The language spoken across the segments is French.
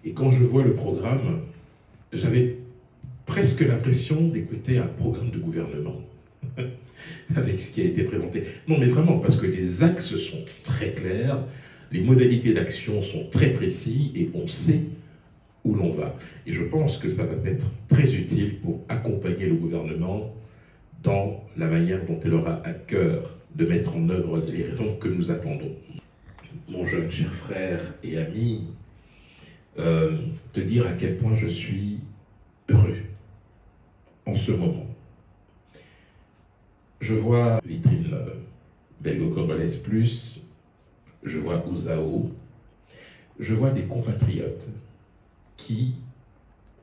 Et quand je vois le programme, j'avais presque l'impression d'écouter un programme de gouvernement avec ce qui a été présenté. Non, mais vraiment, parce que les axes sont très clairs, les modalités d'action sont très précis et on sait où l'on va. Et je pense que ça va être très utile pour accompagner le gouvernement dans la manière dont elle aura à cœur de mettre en œuvre les raisons que nous attendons. Mon jeune cher frère et ami, te dire à quel point je suis heureux en ce moment. Je vois vitrine belgo-congolaise plus, je vois Ouzao, je vois des compatriotes qui,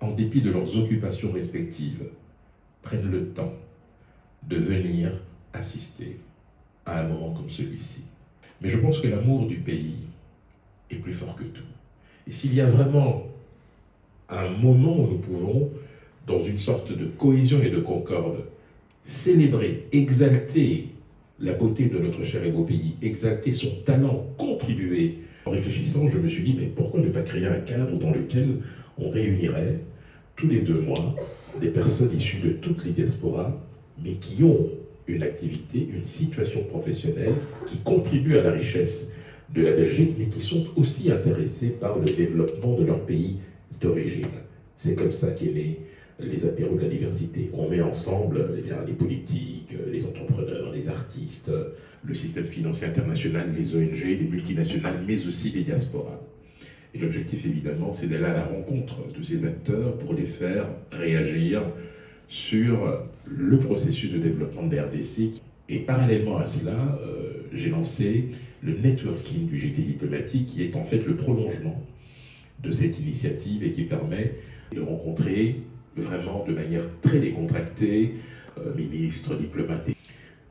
en dépit de leurs occupations respectives, prennent le temps de venir assister à un moment comme celui-ci. Mais je pense que l'amour du pays est plus fort que tout. Et s'il y a vraiment un moment où nous pouvons, dans une sorte de cohésion et de concorde, célébrer, exalter la beauté de notre cher et beau pays, exalter son talent, contribuer. En réfléchissant, je me suis dit, mais pourquoi ne pas créer un cadre dans lequel on réunirait tous les 2 mois des personnes issues de toutes les diasporas, mais qui ont une activité, une situation professionnelle, qui contribuent à la richesse de la Belgique, mais qui sont aussi intéressés par le développement de leur pays d'origine. C'est comme ça qu'est né les apéros de la diversité. On met ensemble les politiques, les entrepreneurs, les artistes, le système financier international, les ONG, les multinationales, mais aussi les diasporas. Et l'objectif, évidemment, c'est d'aller à la rencontre de ces acteurs pour les faire réagir sur le processus de développement de la RDC. Et parallèlement à cela, j'ai lancé le networking du GT diplomatique, qui est en fait le prolongement de cette initiative et qui permet de rencontrer vraiment de manière très décontractée ministres, diplomates.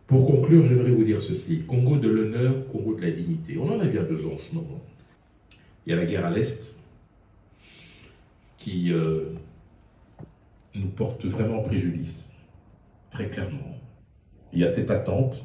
Pour conclure, j'aimerais vous dire ceci: Congo de l'honneur, Congo de la dignité. On en a bien besoin en ce moment. Il y a la guerre à l'Est qui nous porte vraiment préjudice, très clairement. Il y a cette attente.